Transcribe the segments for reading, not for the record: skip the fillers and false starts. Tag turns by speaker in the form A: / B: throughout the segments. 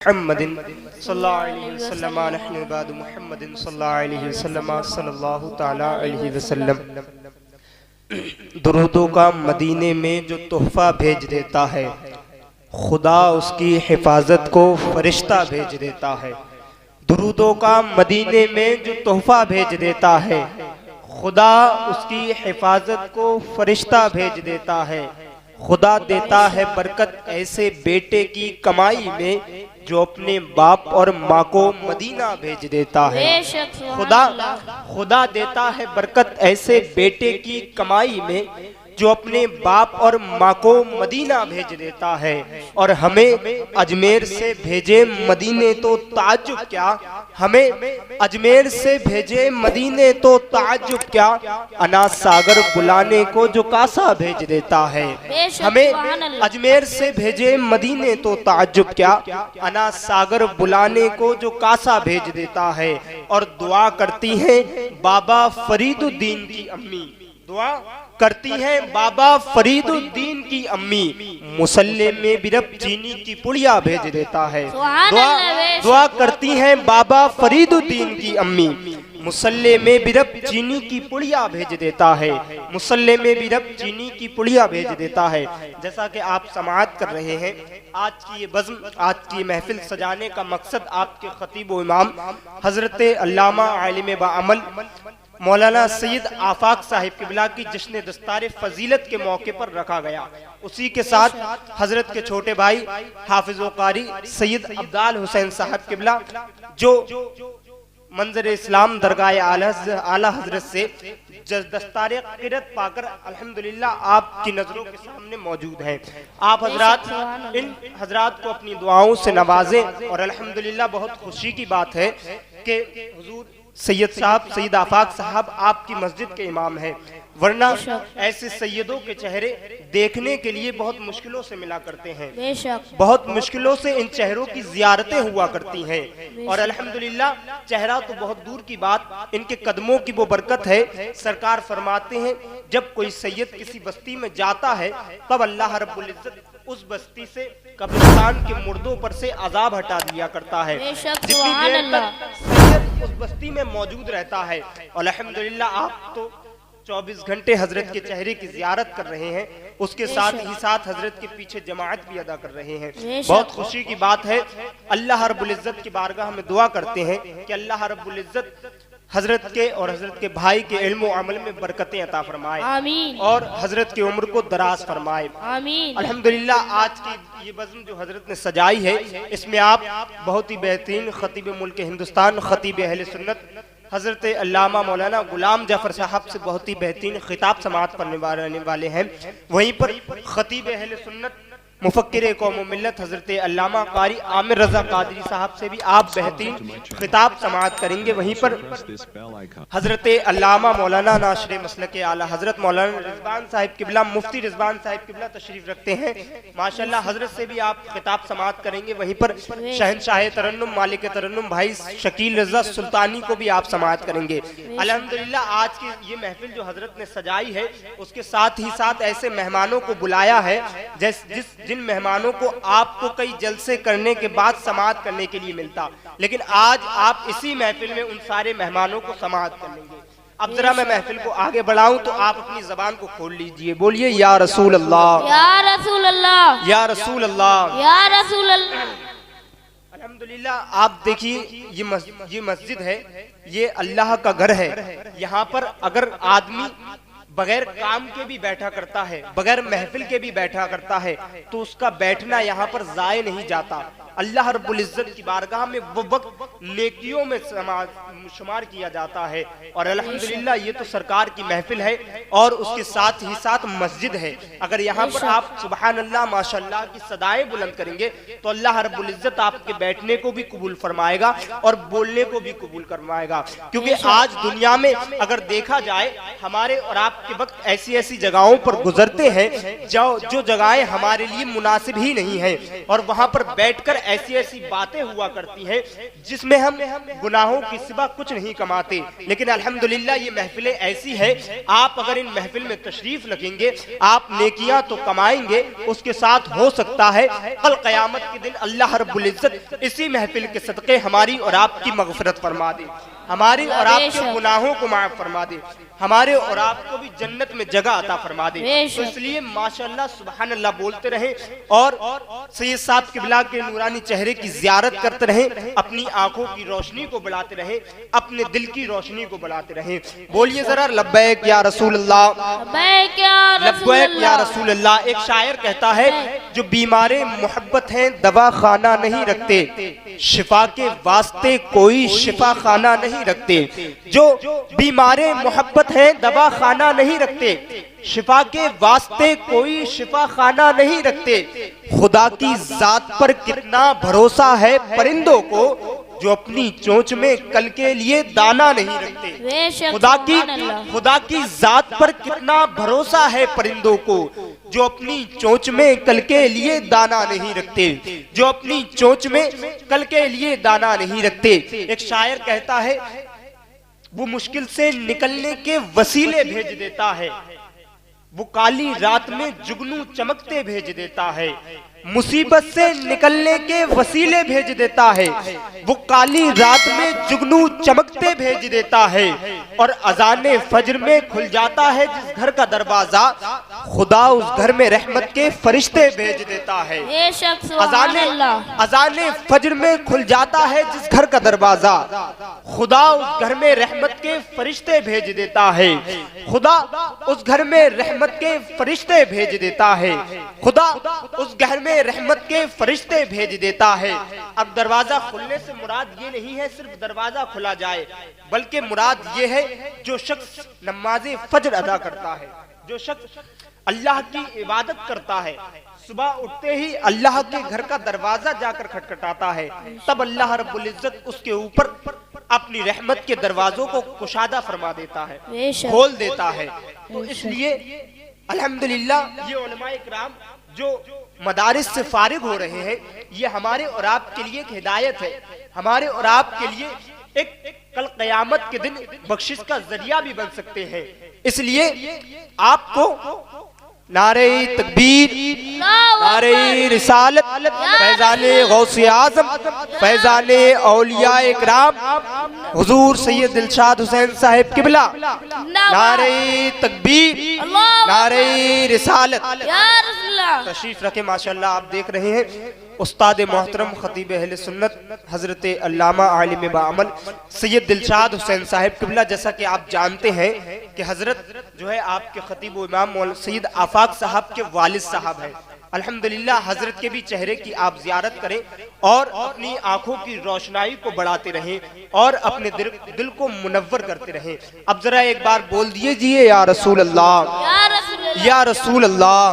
A: मुहम्मदिन सल्लल्लाहु अलैहि वसल्लम नहनु बाद मुहम्मदिन सल्लल्लाहु तआला अलैहि वसल्लम। दुरूदों का मदीने में जो तोहफा भेज देता है, खुदा उसकी हिफाजत को फरिश्ता भेज देता है। दुरूदों का मदीने में जो तोहफा भेज देता है, खुदा उसकी हिफाजत को फरिश्ता भेज देता है। खुदा देता है बरकत ऐसे बेटे की कमाई में जो अपने बाप और माँ को मदीना भेज देता है। खुदा देता है बरकत ऐसे बेटे की कमाई में जो अपने बाप और माँ को मदीना भेज देता है। और हमें अजमेर से भेजे मदीने तो ताज्जुब क्या, हमें अजमेर से भेजे मदीने तो ताज्जुब क्या, अनास सागर बुलाने को जो कासा भेज देता है। हमें अजमेर से भेजे मदीने तो ताज्जुब क्या, अनास सागर बुलाने को जो कासा भेज देता है। और दुआ करती हैं बाबा फरीदुद्दीन की अम्मी, दुआ करती हैं बाबा फरीदुद्दीन की अम्मी, मुसल्ले में भी रब चीनी की पुड़िया भेज देता है। दुआ करती हैं बाबा फरीदुद्दीन की अम्मी, मुसल्ले में भी रब चीनी की पुड़िया भेज देता है। मुसल्ले में भी रब चीनी की पुड़िया भेज देता है। जैसा कि आप समाअत कर रहे हैं, आज की ये बज़्म, आज की महफिल सजाने का मकसद आपके खतीब व इमाम हजरत अल्लामा आलिम बाअमल मौलाना सैयद आफाक साहिब किबला की जश्न दस्तार फजीलत के मौके पर रखा गया। उसी के साथ हजरत के छोटे भाई हाफिज व कारी सैयद अब्दाल हुसैन साहब किबला जो मंजर इस्लाम दरगाह आला हजरत से दस्तार क़िरत पाकर अल्हम्दुलिल्लाह आपकी नजरों के सामने मौजूद हैं। आप हजरात इन हजरात को अपनी दुआओं से नवाजें। और अल्हम्दुलिल्लाह बहुत खुशी की बात है कि हुजूर सैयद साहब, सैयद आफाक साहब आपकी मस्जिद के इमाम हैं, वरना ऐसे सैयदों के चेहरे देखने के लिए बहुत मुश्किलों से मिला करते हैं। बहुत मुश्किलों से इन चेहरों की जियारतें हुआ करती हैं। और अल्हम्दुलिल्लाह चेहरा तो बहुत दूर की बात, इनके कदमों की वो बरकत है। सरकार फरमाते हैं जब कोई सैयद किसी बस्ती में जाता है तब अल्लाह रब्बुल इज्जत उस बस्ती से कब्रिस्तान के मुर्दों पर से अजाब हटा दिया करता है। जितनी देर तक सैयद उस बस्ती में मौजूद रहता है। और अल्हम्दुलिल्लाह आप तो 24 घंटे हजरत के चेहरे की जियारत कर रहे हैं, उसके साथ ही साथ हजरत के पीछे जमाअत भी अदा कर रहे हैं। बहुत खुशी की बात है। अल्लाह रब्बुल इज्जत की बारगाह में दुआ करते हैं कि अल्लाह रब्बुल इज्जत हजरत के और हजरत के भाई के इल्म व अमल में बरकतें अता फरमाए और हजरत की उम्र को दराज फरमाए। अल्हम्दुलिल्लाह आज की ये बज़्म जो हजरत ने सजाई है, इसमें आप बहुत ही बेहतरीन खतीब मुल्क हिंदुस्तान, खतीब अहले सुन्नत हजरत अल्लामा मौलाना गुलाम जाफर साहब से बहुत ही बेहतरीन खिताब समाअत करने वाले हैं। वहीं पर खतीब अहले सुन्नत मुफक्किर कौम व मिल्लत हजरत अल्लामा कारी आमिर रजा कादरी साहब से भी आप बेहतरीन खिताब समाअत करेंगे। वहीं पर हजरत अल्लामा मौलाना नाशिर मसलक आला हजरत मौलाना रिजवान साहिब किबला, मुफ्ती रिजवान साहिब किबला तशरीफ रखते हैं। माशाअल्लाह हजरत से भी आप खिताब समाअत करेंगे। वहीं पर शहनशाह तरन्नुम मालिक तरन्नुम भाई शकील रजा सुल्तानी को भी आप समाअत करेंगे। अल्हम्दुलिल्लाह आज की ये महफिल जो हजरत ने सजाई है, उसके साथ ही साथ ऐसे मेहमानों को बुलाया है जिन मेहमानों को आपको कई जलसे करने के बाद समाअत करने के लिए मिलता, लेकिन आज आप इसी महफिल में उन सारे मेहमानों को समाअत कर लेंगे। अब जरा मैं महफिल को आगे बढ़ाऊं तो आप अपनी जबान को खोल लीजिए, बोलिए या रसूल अल्लाह,
B: या रसूल अल्लाह,
A: या रसूल अल्लाह,
B: या रसूल अल्लाह।
A: अल्हम्दुलिल्लाह आप देखिए ये मस्जिद है, ये अल्लाह का घर है। यहाँ पर अगर आदमी बगैर काम के भी बैठा करता है, बगैर महफिल के भी बैठा करता है, तो उसका बैठना यहाँ पर जाये नहीं जाता। अल्लाह रब्बुल इज्जत की बारगाह में वो वक्त नेकियों में शुमार किया जाता है। और अल्हम्दुलिल्लाह ये तो सरकार की महफिल है और उसके साथ ही साथ मस्जिद है। अगर यहाँ पर आप सुबहान अल्लाह माशाअल्लाह की सदाएं बुलंद करेंगे तो अल्लाह रब्बुल इज्जत आपके बैठने को भी कबूल फरमाएगा और बोलने को भी कबूल करवाएगा। क्योंकि आज दुनिया में अगर देखा जाए, हमारे और आपके वक्त ऐसी ऐसी जगहों पर गुजरते हैं जो जगहें हमारे लिए मुनासिब ही नहीं है, और वहां पर बैठकर ऐसी ऐसी बातें हुआ करती हैं जिसमें हम गुनाहों की सिवा कुछ नहीं कमाते, लेकिन अल्हम्दुलिल्लाह ये महफिलें ऐसी है, आप अगर इन महफिल में तशरीफ रखेंगे आप नेकियां तो कमाएंगे, उसके साथ हो सकता है कल क़यामत के दिन अल्लाह रब्बुल इज्जत इसी महफिल के सदक़े हमारी और आपकी मग़फ़िरत फरमा दे, हमारी और आपके गुनाहों को माफ फरमा दे, हमारे और आपको भी जन्नत में जगह अता फरमा दे। तो इसलिए माशाअल्लाह सुभान अल्लाह बोलते रहें और सैयद साहब क़िबला के नूरानी चेहरे की ज़ियारत करते रहें, अपनी आंखों की रोशनी को बढ़ाते रहें, अपने दिल की रोशनी को बढ़ाते रहें। बोलिए जरा लब्बैक या रसूल अल्लाह, लब्बैक या रसूल अल्लाह। एक शायर कहता है, जो बीमारे मोहब्बत हैं दवा खाना नहीं रखते, शिफा के वास्ते कोई शिफा खाना नहीं रखते। जो बीमारे मोहब्बत है दवा खाना नहीं रखते, शिफा के वास्ते कोई शिफा खाना नहीं रखते। खुदा की जात पर कितना भरोसा है परिंदों को, जो अपनी चोंच में कल के लिए दाना नहीं रखते। खुदा की जात पर कितना भरोसा है परिंदों को, जो अपनी चोंच में कल के लिए दाना नहीं रखते, जो अपनी चोंच में कल के लिए दाना नहीं रखते। एक शायर कहता है, वो मुश्किल से निकलने के वसीले भेज देता है, वो काली रात में जुगनू चमकते भेज देता है। मुसीबत से निकलने के वसीले भेज देता है, वो काली रात में जुगनू चमकते भेज देता है। और अजाने फज्र में खुल जाता है जिस घर का दरवाजा, खुदा उस घर में रहमत के फरिश्ते भेज देता है। अजाने फज्र में खुल जाता है जिस घर का दरवाजा, खुदा उस घर में रहमत के फरिश्ते भेज देता है। खुदा उस घर में रहमत के फरिश्ते भेज देता है। खुदा उस घर में रहमत के फरिश्ते भेज देता है। अब दरवाजा खुलने से मुराद ये नहीं है सिर्फ दरवाजा खुला जाए, बल्कि मुराद ये है जो शख्स नमाज़े फज्र अदा करता है, जो शख्स अल्लाह की इबादत करता है, सुबह उठते ही अल्लाह के घर का दरवाजा जाकर खटखटाता है, तब अल्लाह रब्बुल इज्जत उसके ऊपर अपनी रहमत के दरवाजों को कुशादा फरमा देता है, खोल देता है। तो इसलिए अल्हम्दुलिल्लाह ये उलमाए इकराम जो मदारिस से फारिग हो रहे हैं, ये हमारे और आपके लिए एक हिदायत है, हमारे और आपके लिए एक कल क़यामत के दिन बख्शिश का जरिया भी बन सकते हैं। इसलिए आपको नारे तकबीर, नारे रिसालत, फैज़ाने गौसे आज़म, फैज़ाने औलिया इकराम हुजूर सैयद दिलशाद हुसैन साहिब क़िबला, नारे तकबीर, नारे रिसालत। तशरीफ रखे। माशाअल्लाह आप देख रहे हैं उस्ताद मोहतरम खतीब अहले सुन्नत हजरत अल्लामा आलिम बाअमल सैयद दिलशाद हुसैन साहिब क़िबला, जैसा कि आप जानते हैं कि हजरत जो है आपके खतीब व इमाम मौलाना सैयद आफाक साहब के वालिद साहब हैं। अल्हम्दुलिल्लाह हजरत के भी चेहरे की आप ज़ियारत करें और अपनी आंखों की रोशनाई को बढ़ाते रहें और अपने दिल को मुनव्वर करते रहें। अब जरा एक बार बोल दीजिए या रसूल अल्लाह, या रसूल अल्लाह,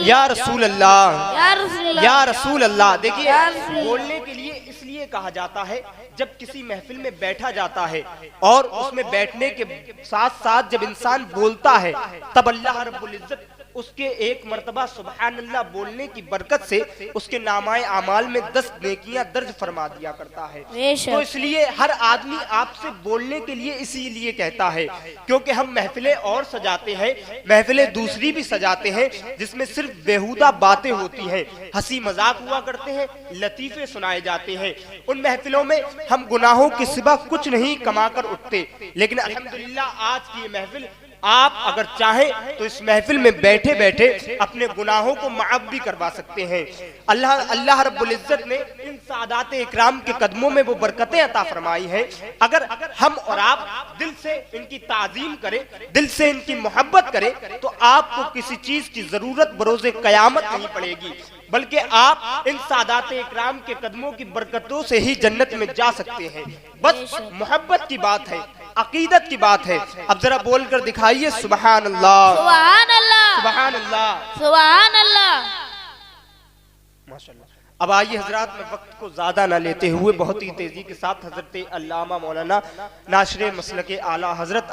A: या रसूल अल्लाह, या रसूल अल्लाह। देखिए बोलने के लिए इसलिए कहा जाता है, जब किसी महफिल में बैठा जाता है और उसमें बैठने के साथ साथ जब इंसान बोलता है, तब अल्लाह रब्बुल इज्जत उसके एक मर्तबा सुबहान अल्लाह बोलने की बरकत से उसके नामाए आमाल में 10 नेकियां दर्ज फरमा दिया करता है। तो इसलिए हर आदमी आपसे बोलने के लिए इसीलिए कहता है, क्योंकि हम महफिलें और सजाते हैं, महफिलें दूसरी भी सजाते हैं जिसमें सिर्फ बेहुदा बातें होती हैं, हंसी मजाक हुआ करते हैं, लतीफे सुनाए जाते हैं। उन महफिलों में हम गुनाहों के सिवा कुछ नहीं कमा कर उठते। लेकिन अल्हम्दुलिल्लाह आज की ये महफिल, आप अगर चाहें तो इस महफिल में बैठे बैठे अपने गुनाहों को माफ भी करवा सकते हैं। अल्लाह रब्बुल इज्जत ने इन सादात इकराम के कदमों में वो बरकतें अता फरमाई हैं। अगर हम और आप दिल से इनकी ताजीम करें, दिल से इनकी मोहब्बत करें, तो आपको किसी चीज की जरूरत बरोज़े कयामत नहीं पड़ेगी, बल्कि आप इन सादात इकराम के कदमों की बरकतों से ही जन्नत में जा सकते हैं। बस मोहब्बत की बात है, अकीदत की बात है। अब जरा बोल कर दिखाइए सुबहान अल्लाह,
B: सुबहान अल्लाह,
A: सुबहान अल्लाह,
B: सुबहान अल्लाह।
A: माशाअल्लाह। अब आइए हजरात, मैं वक्त को ज्यादा न लेते हुए बहुत ही तेजी के साथ हजरत अल्लामा मौलाना नाशिर मसलक आला हजरत